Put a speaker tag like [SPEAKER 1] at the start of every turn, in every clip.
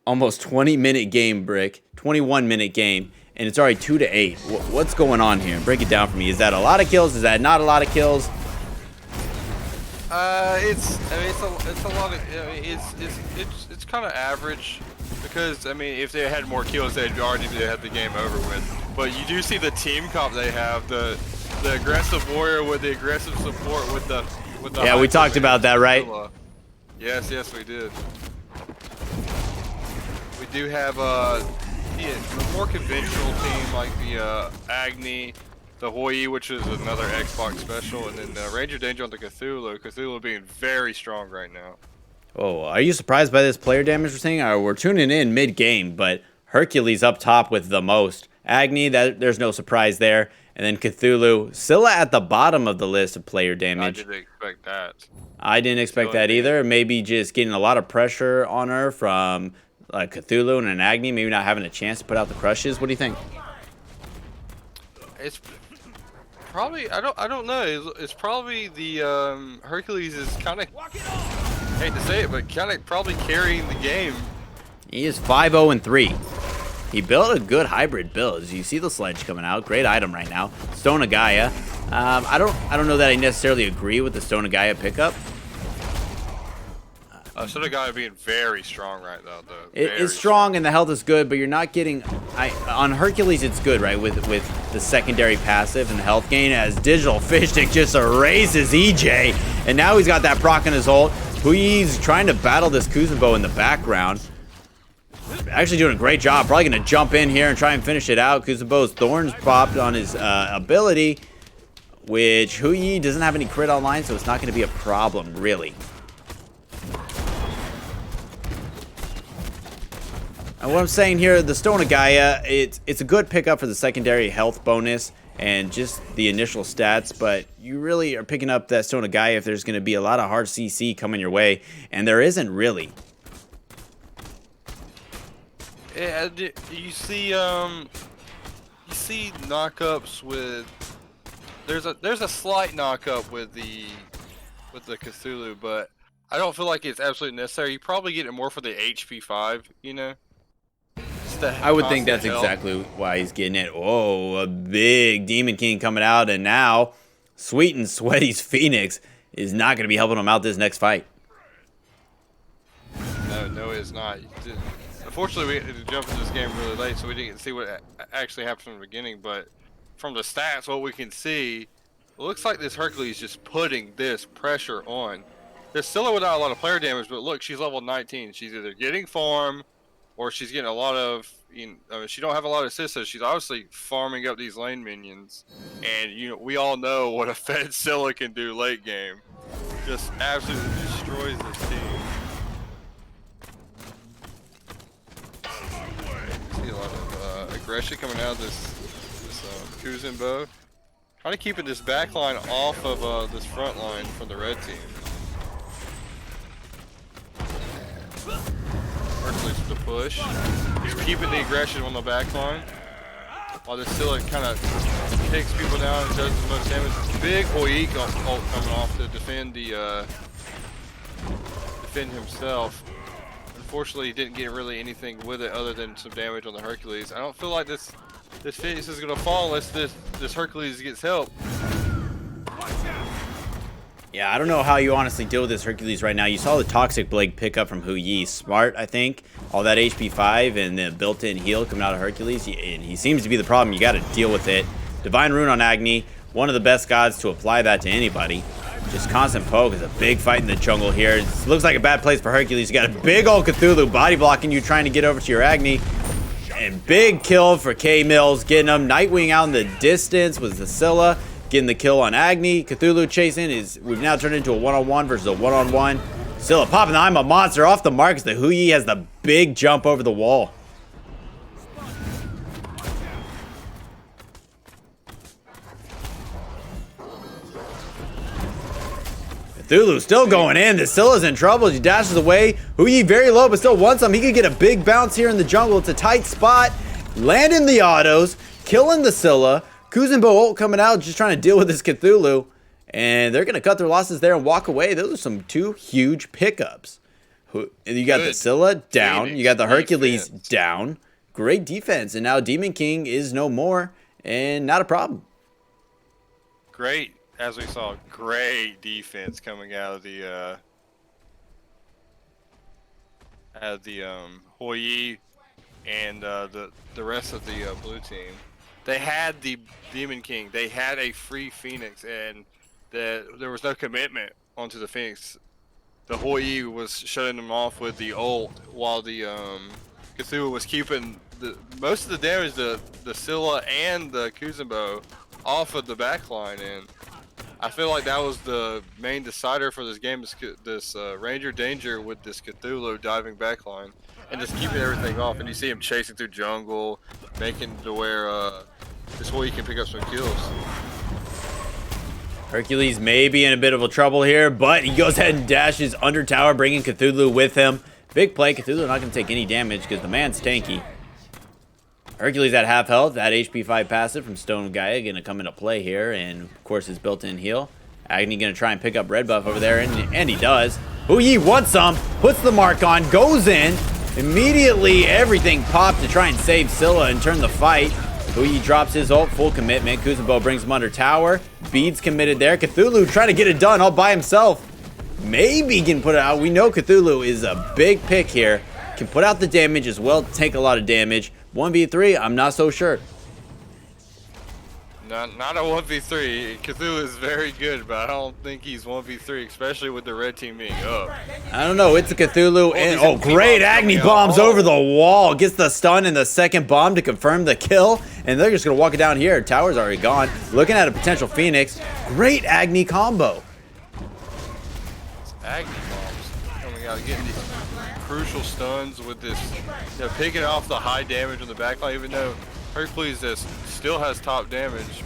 [SPEAKER 1] almost 20-minute game, Brick. 21-minute game, and it's already 2-8. What's going on here? Break it down for me. Is that a lot of kills? Is that not a lot of kills?
[SPEAKER 2] It's a lot of. I mean, it's kind of average because I mean, if they had more kills, they'd already had the game over with. But you do see the team comp they have, the aggressive warrior with the aggressive support with the
[SPEAKER 1] Yeah, we talked about that, right?
[SPEAKER 2] Yes, we did. We do have a more conventional team like the Agni, the Hoi, which is another Xbox special, and then Ranger Danger on the Cthulhu. Cthulhu being very strong right now.
[SPEAKER 1] Oh, are you surprised by this player damage we're seeing? We're tuning in mid-game, but Hercules up top with the most. Agni, there's no surprise there. And then Cthulhu, Scylla at the bottom of the list of player damage.
[SPEAKER 2] I didn't expect that.
[SPEAKER 1] I didn't expect that either. Maybe just getting a lot of pressure on her from Cthulhu and an Agni, maybe not having a chance to put out the crushes. What do you think?
[SPEAKER 2] It's probably I don't know. It's probably the Hercules is kind of, hate to say it, but kind of probably carrying the game.
[SPEAKER 1] He is 5-0-3. He built a good hybrid build. As you see the sledge coming out, great item right now. Stone of Gaia. I don't know that I necessarily agree with the Stone of Gaia pickup.
[SPEAKER 2] Stone of Gaia being very strong right now, though.
[SPEAKER 1] It's strong and the health is good, but you're not getting. On Hercules, it's good, right? With the secondary passive and the health gain, as Digital Fish Stick just erases EJ, and now he's got that proc on his ult. He's trying to battle this Kuzenbo in the background. Actually doing a great job. Probably going to jump in here and try and finish it out. Kuzenbo's thorns popped on his ability, which Huyi doesn't have any crit online, so it's not going to be a problem, really. And what I'm saying here, the Stone of Gaia, it's a good pickup for the secondary health bonus and just the initial stats, but you really are picking up that Stone of Gaia if there's going to be a lot of hard CC coming your way, and there isn't really.
[SPEAKER 2] Yeah, you see knockups with there's a slight knockup with the Cthulhu, but I don't feel like it's absolutely necessary. You probably get it more for the HP 5, you know.
[SPEAKER 1] I would think that's exactly why he's getting it. Oh, a big Demon King coming out, and now Sweet and Sweaty's Phoenix is not going to be helping him out this next fight.
[SPEAKER 2] No, it's not. Unfortunately, we had to jump into this game really late, so we didn't see what actually happened from the beginning. But from the stats, what we can see, it looks like this Hercules is just putting this pressure on. There's still without a lot of player damage, but look, she's level 19. She's either getting farm, or she's getting a lot of. She don't have a lot of assists, so she's obviously farming up these lane minions. And we all know what a fed Scylla can do late game. Just absolutely destroys this team. See a lot of aggression coming out of this Kuzenbo. Kind of keeping this back line off of this front line from the red team. Hercules with the push. He's keeping the aggression on the back line. While this Scylla kind of takes people down and does the most damage. Big Hoik ult coming off to defend himself. Unfortunately, he didn't get really anything with it other than some damage on the Hercules. I don't feel like this Phoenix is gonna fall unless this Hercules gets help.
[SPEAKER 1] Yeah, I don't know how you honestly deal with this Hercules right now. You saw the Toxic Blade pick up from Huyi. Smart, I think. All that HP 5 and the built-in heal coming out of Hercules. And he seems to be the problem. You got to deal with it. Divine Rune on Agni. One of the best gods to apply that to anybody. Just constant poke is a big fight in the jungle here. It looks like a bad place for Hercules. You got a big old Cthulhu body blocking you, trying to get over to your Agni. And big kill for K-Mills, getting him. Nightwing out in the distance with the Scylla. Getting the kill on Agni. Cthulhu chasing we've now turned into a one-on-one versus a one-on-one. Scylla popping the I'm a monster off the mark as the Huyi has the big jump over the wall. Cthulhu still going in. The Scylla's in trouble. He dashes away. Huyi very low, but still wants him. He could get a big bounce here in the jungle. It's a tight spot. Landing the autos. Killing the Scylla. Kuzenbo ult coming out, just trying to deal with this Cthulhu. And they're going to cut their losses there and walk away. Those are some two huge pickups. You got the Scylla down.
[SPEAKER 2] Phoenix
[SPEAKER 1] You got the Hercules
[SPEAKER 2] defense.
[SPEAKER 1] down. Great defense. And now Demon King is no more and not a problem.
[SPEAKER 2] Great, as we saw, great defense coming out of the Hou Yi and the rest of the blue team. They had the Demon King. They had a free Phoenix, and there was no commitment onto the Phoenix. The Hou Yi was shutting them off with the ult, while the Cthulhu was keeping most of the damage, the Scylla and the Kuzenbo, off of the backline. And I feel like that was the main decider for this game, this Ranger Danger with this Cthulhu diving backline and just keeping everything off. And you see him chasing through jungle, making to where this Hou Yi can pick up some kills.
[SPEAKER 1] Hercules may be in a bit of a trouble here, but he goes ahead and dashes under tower, bringing Cthulhu with him. Big play. Cthulhu not going to take any damage because the man's tanky. Hercules at half health. That HP 5 passive from Stone Gaia going to come into play here, and of course his built-in heal. Agni going to try and pick up red buff over there, and he does. Hou Yi wants some, puts the mark on, goes in. Immediately everything popped to try and save Scylla and turn the fight. Hou Yi drops his ult, full commitment. Kuzenbo brings him under tower. Beads committed there. Cthulhu trying to get it done all by himself. Maybe can put it out. We know Cthulhu is a big pick here. Can put out the damage as well, take a lot of damage. 1v3, I'm not so sure.
[SPEAKER 2] Not a 1v3. Cthulhu is very good, but I don't think he's 1v3, especially with the red team being up.
[SPEAKER 1] I don't know. It's a Cthulhu. And, great Agni bombs over the wall. Gets the stun and the second bomb to confirm the kill. And they're just going to walk it down here. Tower's already gone. Looking at a potential Phoenix. Great Agni combo.
[SPEAKER 2] Agni bombs coming out, getting these crucial stuns with this, picking off the high damage on the backline, even though Hercules still has top damage,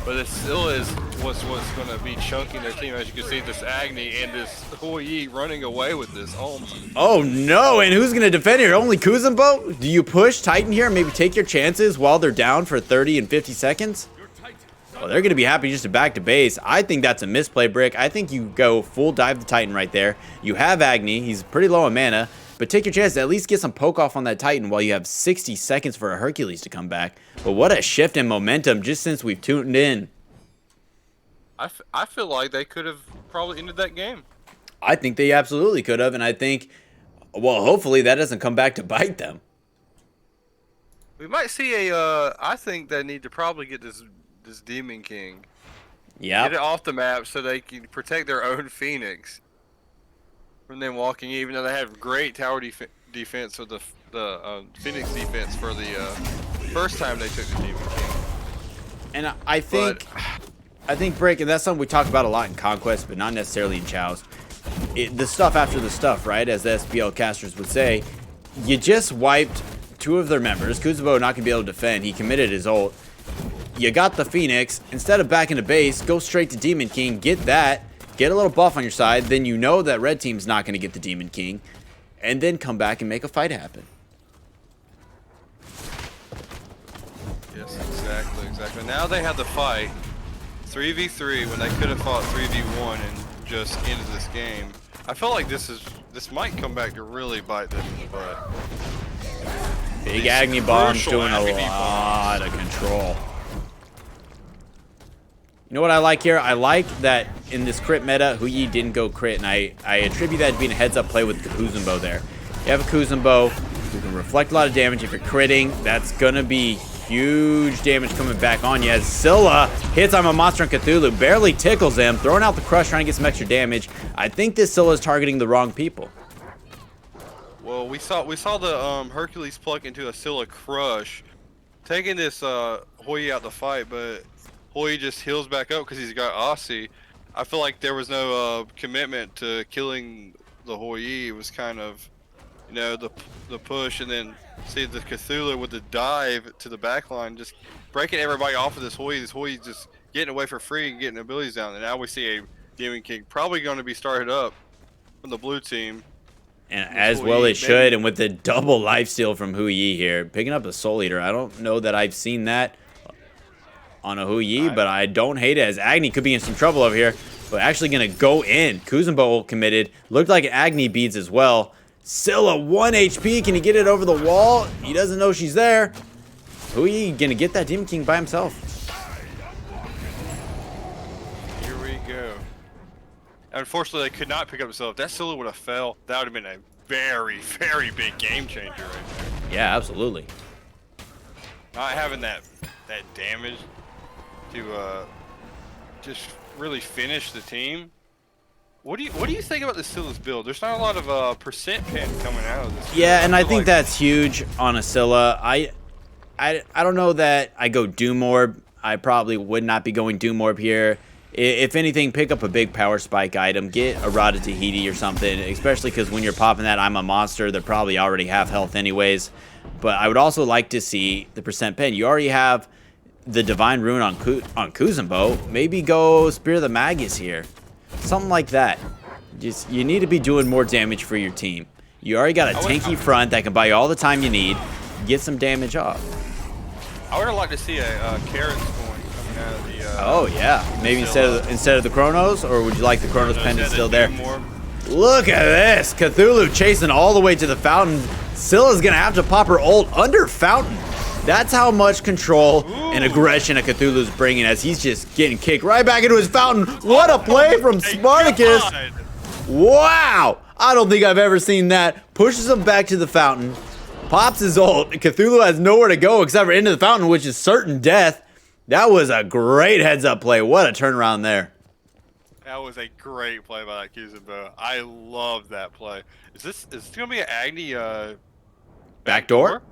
[SPEAKER 2] but it still is what's going to be chunking their team. As you can see, this Agni and this Hou Yi running away with this.
[SPEAKER 1] Oh no, and who's going to defend here? Only Kuzenbo? Do you push Titan here and maybe take your chances while they're down for 30 and 50 seconds? Well, they're going to be happy just to back to base. I think that's a misplay, Brick. I think you go full dive the Titan right there. You have Agni. He's pretty low on mana. But take your chance to at least get some poke off on that Titan while you have 60 seconds for a Hercules to come back. But what a shift in momentum just since we've tuned in.
[SPEAKER 2] I feel like they could have probably ended that game.
[SPEAKER 1] I think they absolutely could have. And I think, well, hopefully that doesn't come back to bite them.
[SPEAKER 2] We might see I think they need to probably get this Demon King.
[SPEAKER 1] Yeah.
[SPEAKER 2] Get it off the map so they can protect their own Phoenix from them walking, even though they have great tower defense with the Phoenix defense for the first time they took the Demon King.
[SPEAKER 1] And I think Brick, and that's something we talk about a lot in Conquest, but not necessarily in Joust. The stuff after the stuff, right? As the SPL casters would say, you just wiped two of their members. Kuzenbo not going to be able to defend. He committed his ult. You got the Phoenix. Instead of backing to base, go straight to Demon King. Get that. Get a little buff on your side. Then you know that red team's not going to get the Demon King. And then come back and make a fight happen.
[SPEAKER 2] Yes, exactly. Now they have the fight 3v3 when they could have fought 3v1 and just ended this game. I feel like this might come back to really bite them in the butt.
[SPEAKER 1] Big Agni bombs doing a lot of control. You know what I like here? I like that in this crit meta, Hou Yi didn't go crit, and I attribute that to being a heads-up play with the Kuzenbo there. You have a Kuzenbo who can reflect a lot of damage. If you're critting, that's going to be huge damage coming back on you. As Scylla hits on a monster and Cthulhu, barely tickles him, throwing out the crush, trying to get some extra damage. I think this Scylla is targeting the wrong people.
[SPEAKER 2] Well, we saw the Hercules pluck into a Scylla crush, taking this Hou Yi out the fight, but Hou Yi just heals back up because he's got Aussie. I feel like there was no commitment to killing the Hou Yi. It was kind of, the push, and then see the Cthulhu with the dive to the backline, just breaking everybody off of this Hou Yi. This Hou Yi just getting away for free and getting abilities down. And now we see a Demon King probably going to be started up from the blue team.
[SPEAKER 1] And as well it should, and with the double lifesteal from Hou Yi here, picking up a Soul Eater. I don't know that I've seen that on a Hou Yi, but I don't hate it, as Agni could be in some trouble over here. but actually going to go in. Kuzenbo committed. Looked like Agni beads as well. Scylla, 1 HP. Can he get it over the wall? He doesn't know she's there. Hui going to get that Demon King by himself.
[SPEAKER 2] Here we go. Unfortunately, they could not pick up the Scylla. If that Scylla would have fell, that would have been a very, very big game changer right there.
[SPEAKER 1] Yeah, absolutely.
[SPEAKER 2] Not having that damage to just really finish the team. What do you think about the Scylla's build? There's not a lot of percent pen coming out of this.
[SPEAKER 1] Yeah, and I think that's huge on a Scylla. I don't know that I go Doom Orb. I probably would not be going Doom Orb here. If anything, pick up a big power spike item. Get a Rod of Tahiti or something, especially because when you're popping that I'm a monster, they're probably already half health anyways. But I would also like to see the percent pen. You already have the Divine Rune on Kuzenbo. Maybe go Spear the Magus here. Something like that. You need to be doing more damage for your team. You already got a tanky front that can buy you all the time you need. Get some damage off.
[SPEAKER 2] I would have liked to see a Carrot coin coming out of the...
[SPEAKER 1] oh, yeah. Maybe instead of the Chronos, or would you like the Chronos pendant still there? Look at this. Cthulhu chasing all the way to the fountain. Scylla's going to have to pop her ult under fountain. That's how much control and aggression a Cthulhu's bringing as he's just getting kicked right back into his fountain. What a play from Spartacus. Wow. I don't think I've ever seen that. Pushes him back to the fountain. Pops his ult. Cthulhu has nowhere to go except for into the fountain, which is certain death. That was a great heads-up play. What a turnaround there.
[SPEAKER 2] That was a great play by that Kuzenbo. I love that play. Is this going to be an Agni
[SPEAKER 1] backdoor?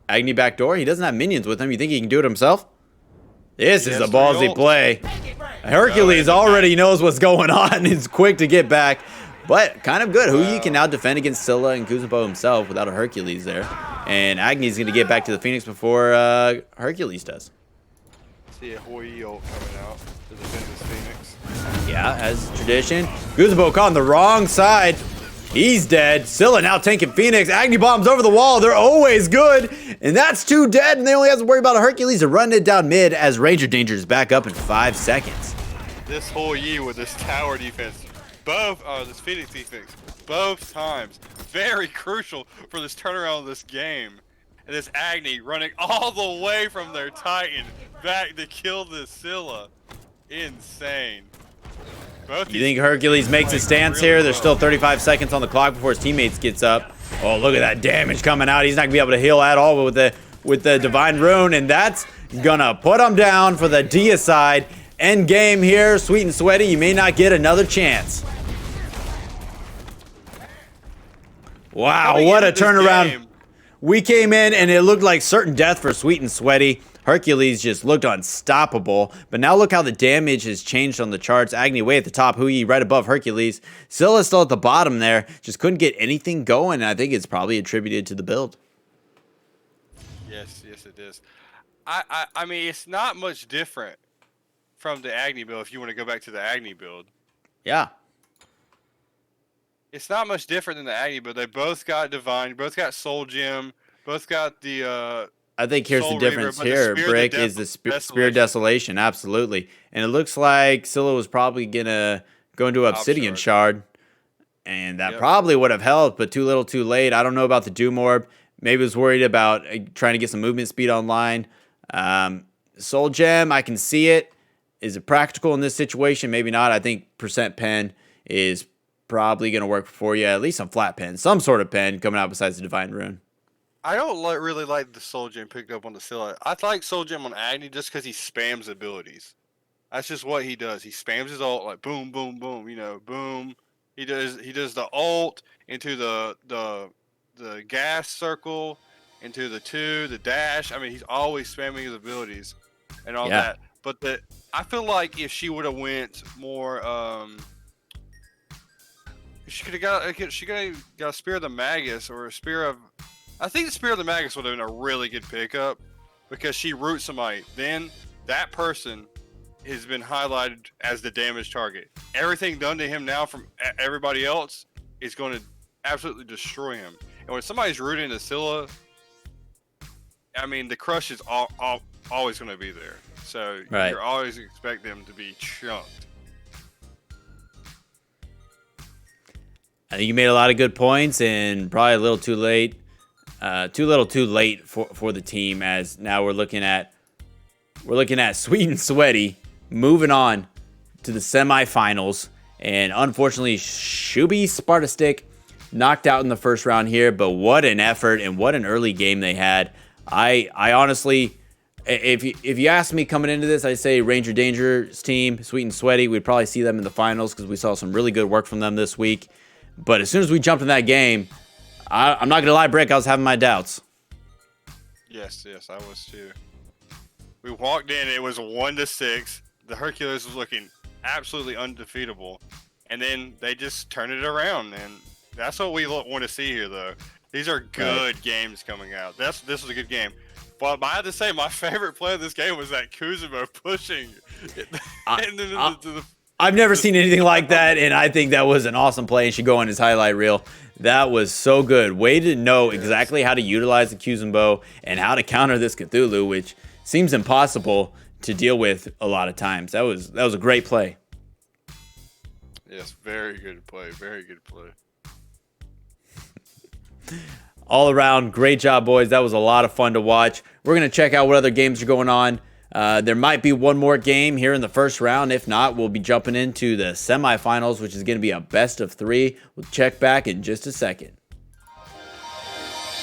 [SPEAKER 1] Agni backdoor? He doesn't have minions with him. You think he can do it himself? This is a ballsy play. Hercules already knows what's going on. He's quick to get back. But kind of good. Hui can now defend against Scylla and Kuzenbo himself without a Hercules there. And Agni's going to get back to the Phoenix before Hercules does.
[SPEAKER 2] See a Hui ult coming out to defend this Phoenix.
[SPEAKER 1] Yeah, as tradition. Kuzenbo caught on the wrong side. He's dead. Scylla now tanking Phoenix. Agni bombs over the wall. They're always good. And that's 2 dead. And they only have to worry about a Hercules to run it down mid as Ranger Danger is back up in 5 seconds.
[SPEAKER 2] This Hui with this tower defense. This Phoenix defense. Both times. Very crucial for this turnaround of this game. And this Agni running all the way from their Titan back to kill this Scylla. Insane.
[SPEAKER 1] You think Hercules makes a stance here? There's still 35 seconds on the clock before his teammates gets up. Oh, look at that damage coming out. He's not going to be able to heal at all with the Divine Rune, and that's going to put him down for the deicide. End game here. Sweet and sweaty. You may not get another chance. Wow, what a turnaround. We came in, and it looked like certain death for Sweet and Sweaty. Hercules just looked unstoppable, but now look how the damage has changed on the charts. Agni way at the top, Hui right above Hercules. Scylla still at the bottom there, just couldn't get anything going, and I think it's probably attributed to the build.
[SPEAKER 2] Yes, it is. I mean, it's not much different from the Agni build if you want to go back to the Agni build.
[SPEAKER 1] Yeah.
[SPEAKER 2] It's not much different than the Agni build. They both got Divine, both got Soul Gem, both got the...
[SPEAKER 1] I think here's the difference here, Brick, is the Spear Desolation, absolutely. And it looks like Scylla was probably going to go into Obsidian Shard. And that probably would have helped, but too little too late. I don't know about the Doom Orb. Maybe was worried about trying to get some movement speed online. Soul Gem, I can see it. Is it practical in this situation? Maybe not. I think percent pen is probably going to work for you. At least some flat pen. Some sort of pen coming out besides the Divine Rune.
[SPEAKER 2] I don't really like the Soul Gem picked up on the Scylla. I like Soul Gem on Agni just because he spams abilities. That's just what he does. He spams his ult like boom, boom, boom. You know, boom. He does the ult into the gas circle, into the 2, the dash. I mean, he's always spamming his abilities and all that. But I feel like if she would have went more, she could have got a Spear of the Magus or a Spear of. I think the Spear of the Magus would have been a really good pickup because she roots somebody. Then that person has been highlighted as the damage target. Everything done to him now from everybody else is going to absolutely destroy him. And when somebody's rooting the Scylla, I mean, the crush is always going to be there. So you always expect them to be chunked.
[SPEAKER 1] I think you made a lot of good points, and probably a little too late. Too late for the team, as now we're looking at Sweet and Sweaty moving on to the semifinals. And unfortunately, SchoobieSpartaStick knocked out in the first round here, but what an effort and what an early game they had. I honestly, if you ask me coming into this, I'd say Ranger Danger's team, Sweet and Sweaty, we'd probably see them in the finals because we saw some really good work from them this week. But as soon as we jumped in that game, I'm not going to lie, Brick, I was having my doubts.
[SPEAKER 2] Yes, I was too. We walked in, it was 1-6. The Hercules was looking absolutely undefeatable. And then they just turned it around, and that's what we want to see here, though. These are good games coming out. This was a good game. But I have to say, my favorite play of this game was that Kuzimo pushing.
[SPEAKER 1] I've never seen anything like that, and I think that was an awesome play and should go on his highlight reel. That was so good. Way to know exactly how to utilize the Kuzimo and how to counter this Cthulhu, which seems impossible to deal with a lot of times. That was a great play.
[SPEAKER 2] Yes, very good play. Very good play.
[SPEAKER 1] All around, great job, boys. That was a lot of fun to watch. We're going to check out what other games are going on. There might be one more game here in the first round. If not, we'll be jumping into the semifinals, which is going to be a best of 3. We'll check back in just a second.